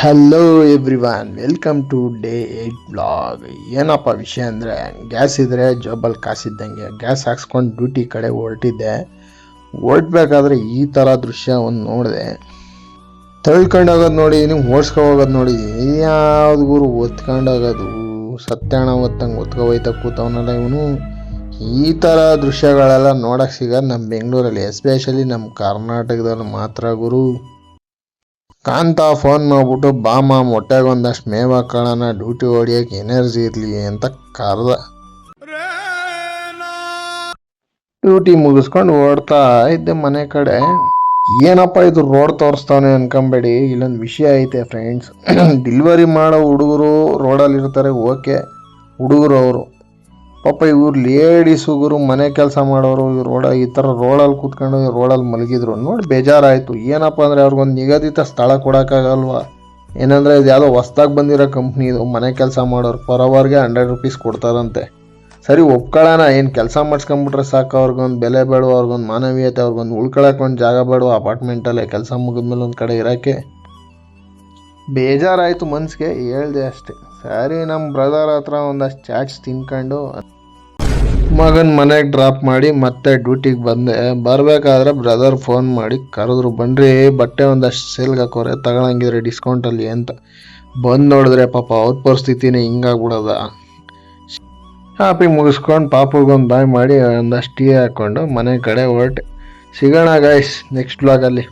Hello everyone, welcome to day 8 blog. ಏನಪ್ಪ ವಿಷಯ ಅಂದರೆ, ಗ್ಯಾಸ್ ಇದ್ದರೆ ಜಾಬಲ್ಲಿ ಕಾಸಿದ್ದಂಗೆ ಗ್ಯಾಸ್ ಹಾಕ್ಸ್ಕೊಂಡು ಡ್ಯೂಟಿ ಕಡೆ ಹೊರಟಬೇಕಾದ್ರೆ ಈ ಥರ ದೃಶ್ಯ ಒಂದು ನೋಡಿದೆ. ತಳ್ಕೊಂಡು ಹೋಗೋದು ನೋಡಿದೀನಿ, ಓಡಿಸ್ಕೊ ಹೋಗೋದು ನೋಡಿದೀನಿ. ಯಾವ್ದು ಗುರು ಒತ್ಕೊಂಡು ಹೋಗೋದು, ಸತ್ಯಾಣ ಒತ್ತಂಗೆ ಒತ್ಕೊ ಕೂತವನಲ್ಲ ಇವನು. ಈ ಥರ ದೃಶ್ಯಗಳೆಲ್ಲ ನೋಡೋಕ್ಕೆ ಸಿಗೋದು ನಮ್ಮ ಬೆಂಗಳೂರಲ್ಲಿ, ಎಸ್ಪೆಷಲಿ ನಮ್ಮ ಕರ್ನಾಟಕದಲ್ಲಿ ಮಾತ್ರ ಗುರು. ಕಾಂತ ಫೋನ್ ಮಾಡ್ಬಿಟ್ಟು ಬಾಮ ಮೊಟ್ಟೆಗೆ ಒಂದಷ್ಟು ಮೇವು ಹಾಕೊಳ್ಳೋಣ, ಡ್ಯೂಟಿ ಹೊಡಿಯೋಕೆ ಎನರ್ಜಿ ಇರಲಿ ಅಂತ ಕರೆದ. ಡ್ಯೂಟಿ ಮುಗಿಸ್ಕೊಂಡು ಓಡ್ತಾ ಇದ್ದೆ ಮನೆ ಕಡೆ. ಏನಪ್ಪ ಇದು ರೋಡ್ ತೋರಿಸ್ತಾನೆ ಅನ್ಕೊಂಬೇಡಿ, ಇಲ್ಲೊಂದು ವಿಷಯ ಐತೆ ಫ್ರೆಂಡ್ಸ್. ಡೆಲಿವರಿ ಮಾಡೋ ಹುಡುಗರು ರೋಡಲ್ಲಿ ಇರ್ತಾರೆ, ಓಕೆ, ಹುಡುಗರು ಅವರು ಪಾಪ. ಇವ್ರು ಲೇಡೀಸು ಗುರು, ಮನೆ ಕೆಲಸ ಮಾಡೋರು ಈ ಥರ ರೋಡಲ್ಲಿ ಕೂತ್ಕೊಂಡು ರೋಡಲ್ಲಿ ಮಲಗಿದ್ರು ನೋಡಿ ಬೇಜಾರಾಯಿತು. ಏನಪ್ಪ ಅಂದರೆ ಅವ್ರಿಗೊಂದು ನಿಗದಿತ ಸ್ಥಳ ಕೊಡೋಕ್ಕಾಗಲ್ವಾ? ಏನಂದರೆ ಇದು ಯಾವುದೋ ಹೊಸ್ದಾಗಿ ಬಂದಿರೋ ಕಂಪ್ನಿ ಇದು. ಮನೆ ಕೆಲಸ ಮಾಡೋರು ಪರ್ ಅವರ್ಗೆ 100 ರೂಪೀಸ್ ಕೊಡ್ತಾರಂತೆ. ಸರಿ ಒಪ್ಕೊಳ್ಳೋಣ, ಏನು ಕೆಲಸ ಮಾಡಿಸ್ಕೊಂಬಿಟ್ರೆ ಸಾಕು, ಅವ್ರಿಗೊಂದು ಬೆಲೆ ಬೇಡವ, ಅವ್ರಿಗೊಂದು ಮಾನವೀಯತೆ, ಅವ್ರಿಗೊಂದು ಉಳ್ಕೊಳಕ್ಕೆ ಒಂದು ಜಾಗ ಬೇಡವ ಅಪಾರ್ಟ್ಮೆಂಟಲ್ಲೇ ಕೆಲಸ ಮುಗಿದ್ಮೇಲೆ ಒಂದು ಕಡೆ ಇರೋಕ್ಕೆ. ಬೇಜಾರಾಯಿತು ಮನ್ಸಿಗೆ, ಹೇಳ್ದೆ ಅಷ್ಟೆ. ಸರಿ ನಮ್ಮ ಬ್ರದರ್ ಹತ್ರ ಒಂದಷ್ಟು ಚಾಟ್ಸ್ ತಿನ್ಕೊಂಡು ಮಗನ ಮನೆಗೆ ಡ್ರಾಪ್ ಮಾಡಿ ಮತ್ತೆ ಡ್ಯೂಟಿಗೆ ಬಂದೆ. ಬರಬೇಕಾದ್ರೆ ಬ್ರದರ್ ಫೋನ್ ಮಾಡಿ ಕರೆದ್ರು, ಬನ್ನಿರಿ ಬಟ್ಟೆ ಒಂದಷ್ಟು ಸೇಲ್ಗೆ ಹಾಕೋರೆ, ತಗೊಳಂಗಿದ್ರೆ ಡಿಸ್ಕೌಂಟಲ್ಲಿ ಅಂತ. ಬಂದು ನೋಡಿದ್ರೆ ಪಾಪ ಅವ್ರ ಪರಿಸ್ಥಿತಿನೇ ಹಿಂಗಾಗ್ಬಿಡೋದ. ಶಾಪಿಂಗ್ ಮುಗಿಸ್ಕೊಂಡು ಪಾಪುಗೊಂದು ಬಾಯ್ ಮಾಡಿ ಒಂದಷ್ಟು ಟೀ ಹಾಕ್ಕೊಂಡು ಮನೆ ಕಡೆ ಹೊರಟೆ. ಸಿಗೋಣ ಗೈಸ್ ನೆಕ್ಸ್ಟ್ ಬ್ಲಾಗಲ್ಲಿ.